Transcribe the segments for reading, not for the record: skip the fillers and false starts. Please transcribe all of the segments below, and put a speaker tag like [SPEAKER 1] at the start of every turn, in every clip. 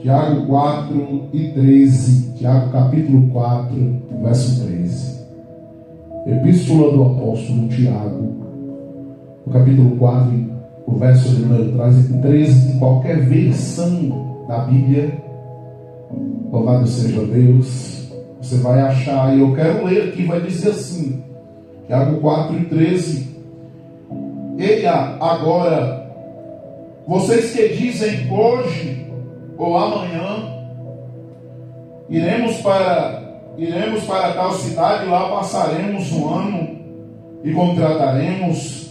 [SPEAKER 1] Tiago 4 e 13. Tiago capítulo 4, verso 13. Epístola do apóstolo Tiago, no capítulo 4, o verso de número 13, em qualquer versão da Bíblia, louvado seja Deus, você vai achar, e eu quero ler aqui, vai dizer assim, Tiago 4 e 13. Eia, agora, vocês que dizem hoje ou amanhã, iremos para tal cidade, lá passaremos um ano e contrataremos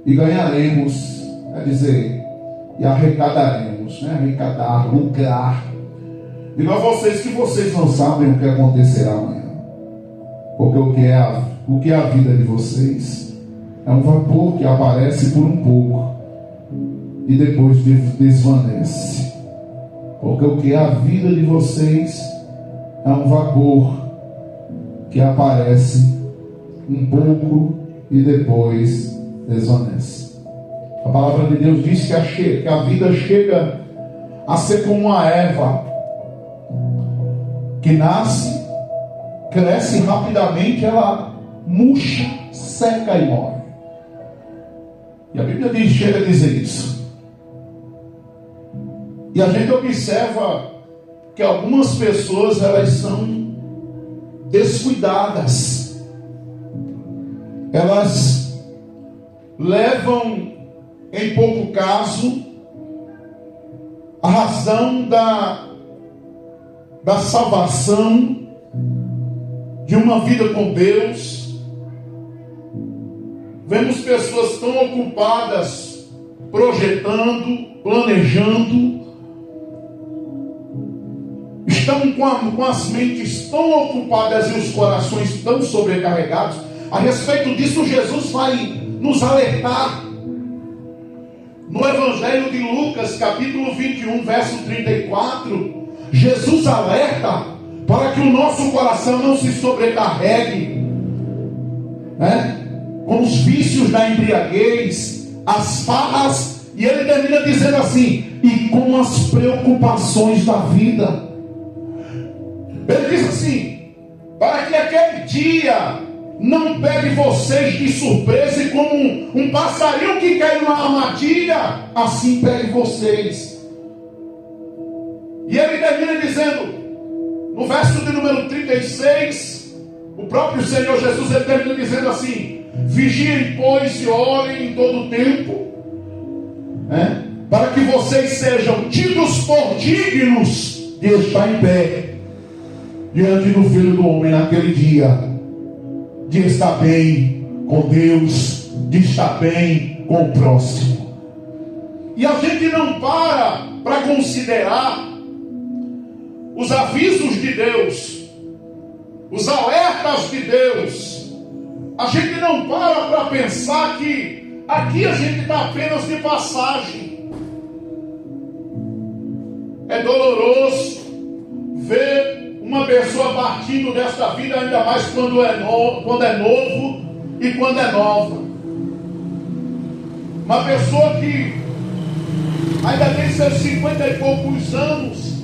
[SPEAKER 1] e ganharemos, quer dizer, e arrecadaremos, né? Arrecadar, lucrar. Digo a vocês que vocês não sabem o que acontecerá amanhã, porque o que é a vida de vocês é um vapor que aparece por um pouco e depois desvanece. Porque o que é a vida de vocês é um vapor que aparece um pouco e depois desvanece. A palavra de Deus diz que a vida chega a ser como uma erva que nasce, cresce rapidamente, ela murcha, seca e morre. E a Bíblia chega a dizer isso. E a gente observa que algumas pessoas, elas são descuidadas. Elas levam em pouco caso a razão da salvação, de uma vida com Deus. Vemos pessoas tão ocupadas, projetando, planejando, estão com as mentes tão ocupadas e os corações tão sobrecarregados. A respeito disso, Jesus vai nos alertar. No Evangelho de Lucas, capítulo 21, verso 34, Jesus alerta para que o nosso coração não se sobrecarregue, né? Com os vícios da embriaguez, as farras, e ele termina dizendo assim, e com as preocupações da vida. Ele diz assim, para que aquele dia não pegue vocês de surpresa, e como um passarinho que cai numa armadilha, assim pegue vocês. E ele termina dizendo, no verso de número 36, o próprio Senhor Jesus, ele termina dizendo assim, vigiem, pois, e orem em todo o tempo, né? Para que vocês sejam tidos por dignos de estar em pé diante do Filho do Homem naquele dia, de estar bem com Deus, de estar bem com o próximo. E a gente não para considerar os avisos de Deus, os alertas de Deus. A gente não para pensar que aqui a gente está apenas de passagem. É doloroso ver uma pessoa partindo desta vida, ainda mais quando é novo e quando é nova. Uma pessoa que ainda tem seus 50 e poucos anos,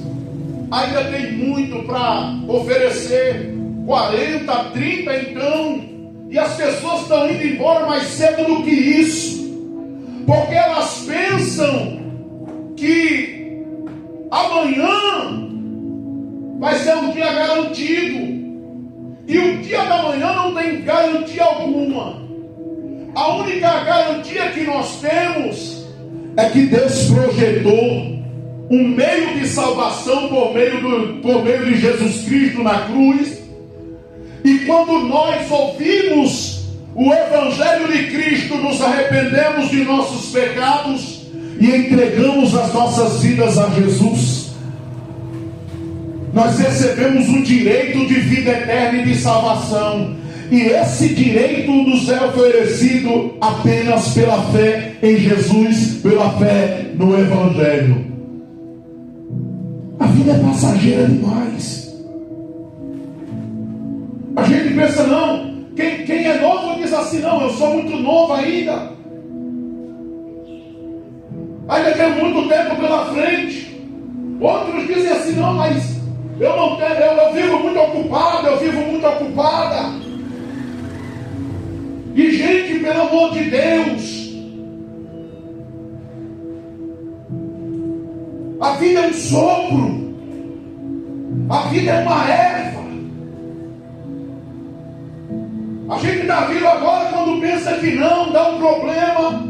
[SPEAKER 1] ainda tem muito para oferecer, 40, 30 então, e as pessoas estão indo embora mais cedo do que isso, porque elas pensam que amanhã vai ser um dia garantido, e o dia da manhã não tem garantia alguma. A única garantia que nós temos é que Deus projetou um meio de salvação por meio de Jesus Cristo na cruz. E quando nós ouvimos o Evangelho de Cristo, nos arrependemos de nossos pecados e entregamos as nossas vidas a Jesus, nós recebemos o direito de vida eterna e de salvação. E esse direito nos é oferecido apenas pela fé em Jesus, pela fé no Evangelho. A vida é passageira demais. A gente pensa, não, quem é novo diz assim, não, eu sou muito novo ainda tenho muito tempo pela frente. Outros dizem assim, não, mas eu não tenho, eu vivo muito ocupado, eu vivo muito ocupada. E gente, pelo amor de Deus, a vida é um sopro, a vida é uma erva. A gente dá vida agora quando pensa que não, dá um problema,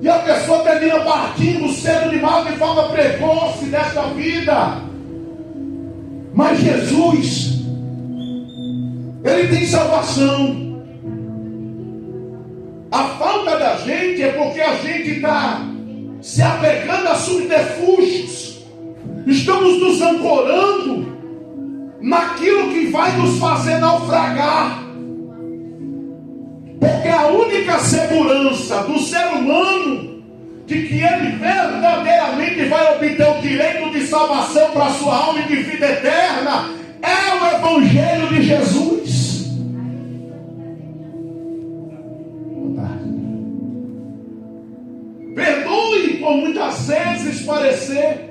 [SPEAKER 1] e a pessoa termina partindo cedo demais de forma precoce desta vida. Mas Jesus, Ele tem salvação. A falta da gente é porque a gente está se apegando a subterfúgios. Estamos nos ancorando naquilo que vai nos fazer naufragar. Porque a única segurança do ser humano de que ele verdadeiramente vai obter o direito de salvação para a sua alma e de vida eterna é o Evangelho de Jesus. Perdoe por muitas vezes parecer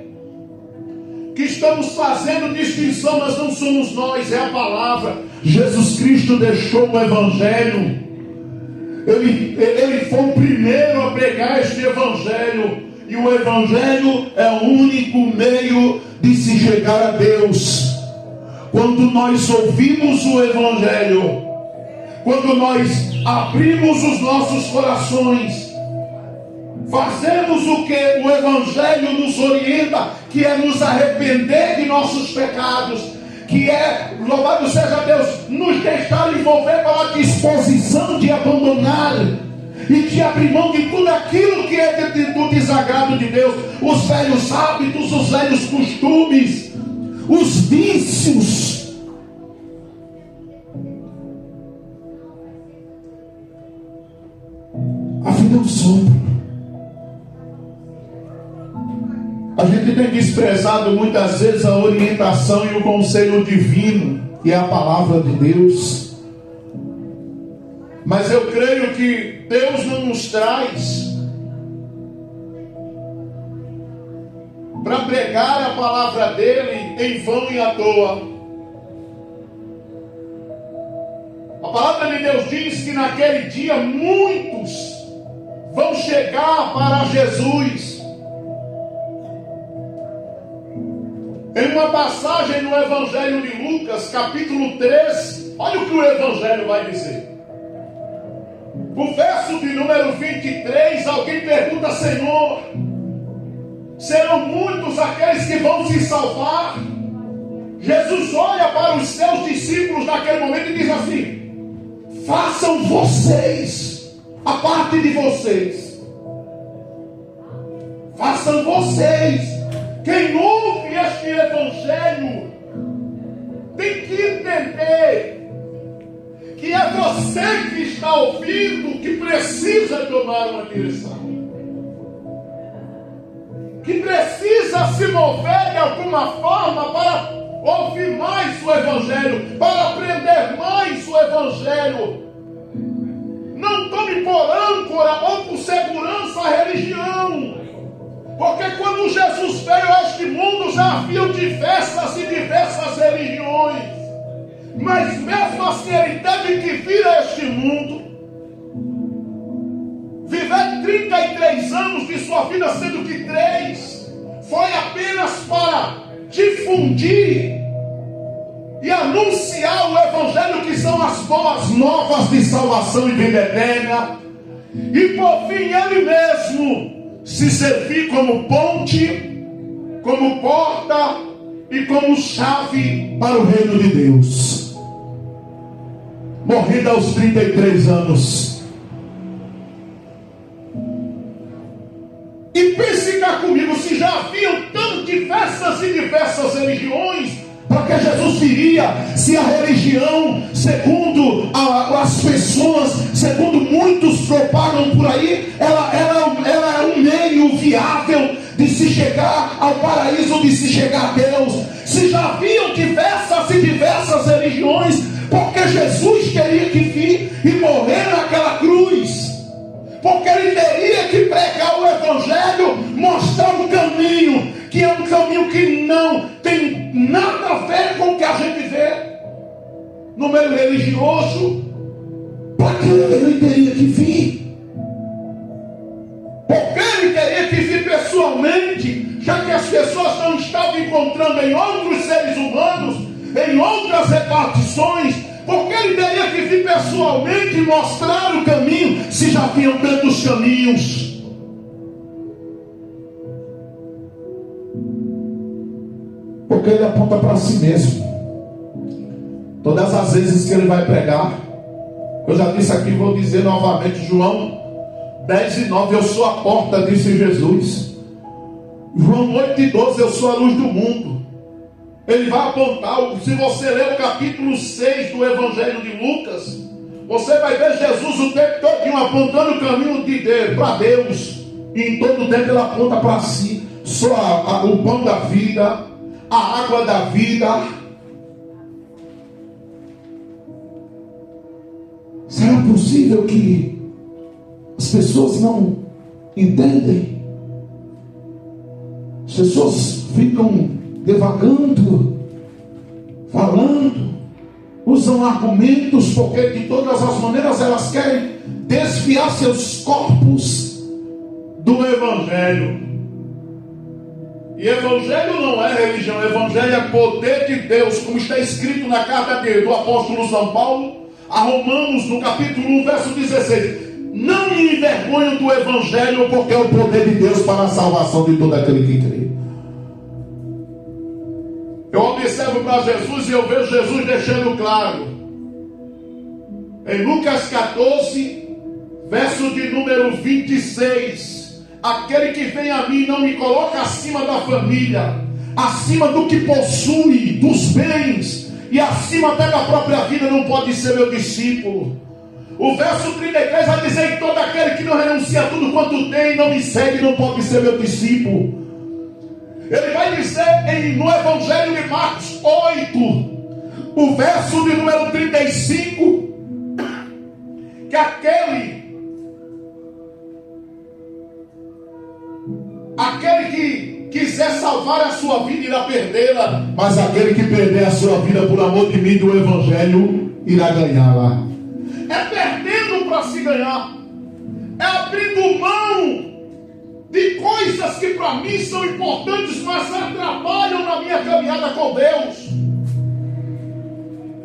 [SPEAKER 1] que estamos fazendo distinção, mas não somos nós, é a palavra. Jesus Cristo deixou o Evangelho. Ele foi o primeiro a pregar este Evangelho. E o Evangelho é o único meio de se chegar a Deus. Quando nós ouvimos o Evangelho, quando nós abrimos os nossos corações, fazemos o que o Evangelho nos orienta, que é nos arrepender de nossos pecados, que é, louvado seja Deus, nos deixar envolver pela disposição de abandonar e de abrir mão de tudo aquilo que é do desagrado de Deus, os velhos hábitos, os velhos costumes, os vícios. A vida é um sopro. A gente tem desprezado muitas vezes a orientação e o conselho divino, que é a palavra de Deus. Mas eu creio que Deus não nos traz para pregar a palavra dele em vão e à toa. A palavra de Deus diz que naquele dia muitos vão chegar para Jesus. Em uma passagem no Evangelho de Lucas, capítulo 13, olha o que o Evangelho vai dizer. O verso de número 23, alguém pergunta: Senhor, serão muitos aqueles que vão se salvar? Jesus olha para os seus discípulos naquele momento e diz assim: façam vocês a parte de vocês. Façam vocês. Quem ouve este Evangelho tem que entender que é você que está ouvindo que precisa tomar uma direção, que precisa se mover de alguma forma para ouvir mais o Evangelho, para aprender mais o Evangelho. Não tome por âncora ou por segurança a religião. Porque quando Jesus veio a este mundo já haviam diversas e diversas religiões. Mas mesmo assim ele teve que vir a este mundo, viver 33 anos de sua vida, sendo que 3 foi apenas para difundir e anunciar o Evangelho, que são as boas novas de salvação e vida eterna. E por fim ele mesmo se servir como ponte, como porta e como chave para o reino de Deus. Morrendo aos 33 anos. E pense cá comigo, se já haviam tão diversas e diversas religiões, para que Jesus viria, se a religião, segundo as pessoas, segundo muitos propagam por aí, ela é um meio viável de se chegar ao paraíso, de se chegar a Deus. Se já haviam diversas e diversas religiões, porque Jesus teria que vir e morrer naquela cruz, porque ele teria que pregar o Evangelho, mostrar um caminho, que é é um caminho que não tem nada a ver com o que a gente vê no meio religioso. Para que ele teria que vir? Porque ele teria que vir pessoalmente, já que as pessoas não estavam encontrando em outros seres humanos, em outras repartições. Porque ele teria que vir pessoalmente e mostrar o caminho, se já tinham tantos caminhos. Porque ele aponta para si mesmo. Todas as vezes que ele vai pregar, eu já disse aqui, vou dizer novamente, João 10:9, eu sou a porta, disse Jesus. João 8:12, eu sou a luz do mundo. Ele vai apontar, se você ler o capítulo 6 do Evangelho de Lucas, você vai ver Jesus o tempo todo apontando o caminho de Deus, para Deus. E em todo o tempo ele aponta para si. Sou o pão da vida, a água da vida. Será possível que as pessoas não entendem? As pessoas ficam devagando, falando, usam argumentos, porque de todas as maneiras elas querem desviar seus corpos do Evangelho. E Evangelho não é religião, Evangelho é poder de Deus, como está escrito na carta do apóstolo São Paulo a Romanos, no capítulo 1, verso 16. Não me envergonho do Evangelho, porque é o poder de Deus para a salvação de todo aquele que crê. Eu observo para Jesus e eu vejo Jesus deixando claro. Em Lucas 14, verso de número 26. Aquele que vem a mim não me coloca acima da família, acima do que possui, dos bens, e acima até da própria vida, não pode ser meu discípulo. O verso 33 vai dizer que todo aquele que não renuncia a tudo quanto tem, não me segue, não pode ser meu discípulo. Ele vai dizer no Evangelho de Marcos 8, o verso de número 35, que aquele que quiser salvar a sua vida irá perdê-la, mas aquele que perder a sua vida por amor de mim, do Evangelho, irá ganhá-la. É perdendo para se ganhar, é abrindo mão de coisas que para mim são importantes, mas atrapalham na minha caminhada com Deus.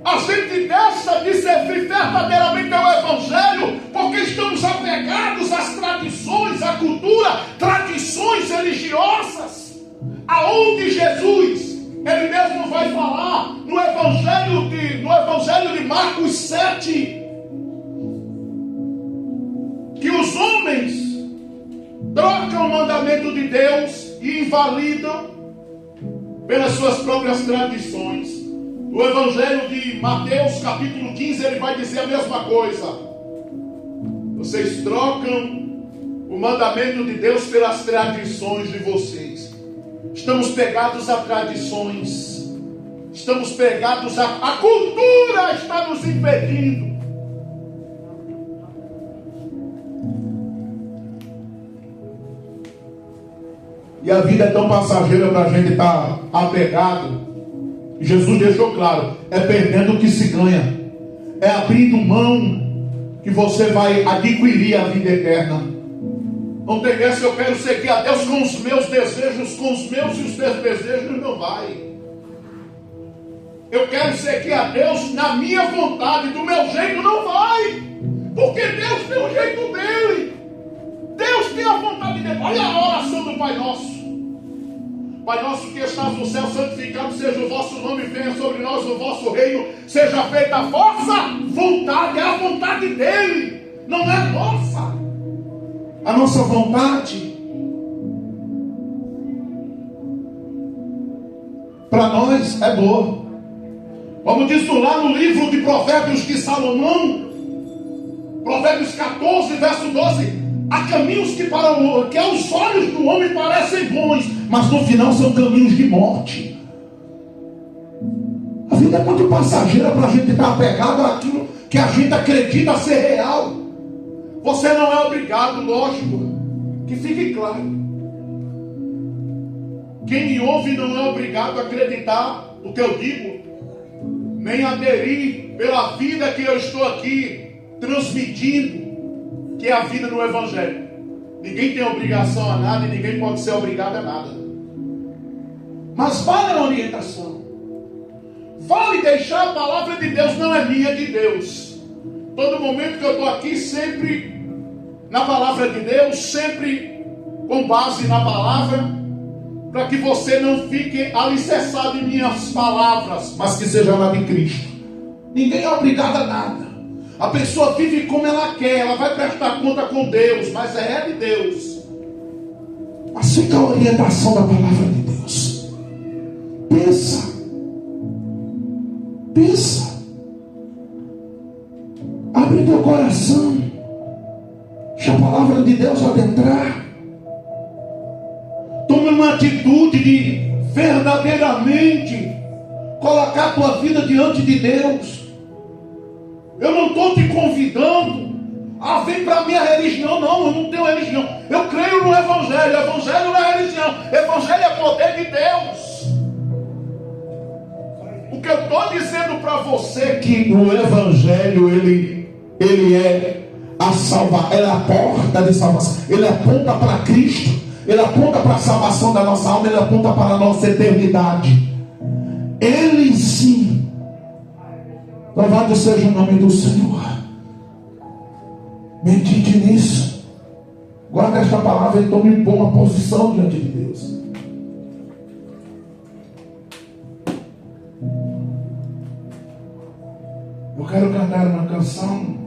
[SPEAKER 1] A gente deixa de servir verdadeiramente ao Evangelho porque estamos apegados às tradições, à cultura, tradições religiosas. Aonde Jesus, ele mesmo vai falar no Evangelho de Marcos 7, que os homens trocam o mandamento de Deus e invalidam pelas suas próprias tradições. No Evangelho de Mateus, capítulo 15, ele vai dizer a mesma coisa. Vocês trocam o mandamento de Deus pelas tradições de vocês. Estamos pegados a tradições. Estamos pegados a cultura está nos impedindo. E a vida é tão passageira para a gente estar apegado. Jesus deixou claro, é perdendo que se ganha, é abrindo mão que você vai adquirir a vida eterna. Não tem essa, eu quero seguir a Deus com os meus desejos, com os meus e os teus desejos, não vai. Eu quero seguir a Deus na minha vontade, do meu jeito, não vai. Porque Deus tem o jeito dele. Deus tem a vontade dele. Olha a oração do Pai Nosso. Pai nosso que estás no céu, santificado seja o vosso nome, venha sobre nós o vosso reino, seja feita a vossa vontade, é a vontade dele, não é a nossa. A nossa vontade, para nós, é boa. Como diz lá no livro de Provérbios de Salomão, Provérbios 14, verso 12, há caminhos que aos olhos do homem parecem bons, mas no final são caminhos de morte. A vida é muito passageira para a gente estar apegado àquilo que a gente acredita ser real. Você não é obrigado, lógico, que fique claro. Quem me ouve não é obrigado a acreditar no que eu digo, nem aderir pela vida que eu estou aqui transmitindo, que é a vida no Evangelho. Ninguém tem obrigação a nada e ninguém pode ser obrigado a nada. Mas vale a orientação. Vale deixar a palavra de Deus, não é minha, é de Deus. Todo momento que eu estou aqui, sempre na palavra de Deus, sempre com base na palavra, para que você não fique alicerçado em minhas palavras, mas que seja na de Cristo. Ninguém é obrigado a nada. A pessoa vive como ela quer, ela vai prestar conta com Deus, mas é de Deus. Mas fica a orientação da palavra de Deus. Pensa. Abre teu coração. Deixa a palavra de Deus adentrar. Tome uma atitude de verdadeiramente colocar a tua vida diante de Deus. Eu não estou te convidando a vir para a minha religião, não. Eu não tenho religião. Eu creio no Evangelho. Evangelho não é religião. Evangelho é poder de Deus. O que eu estou dizendo para você é que o Evangelho ele é a é a porta de salvação. Ele aponta para Cristo. Ele aponta para a salvação da nossa alma. Ele aponta para a nossa eternidade. Ele sim. Louvado seja o nome do Senhor. Medite nisso. Guarda esta palavra e tome uma posição diante de Deus. Eu quero cantar uma canção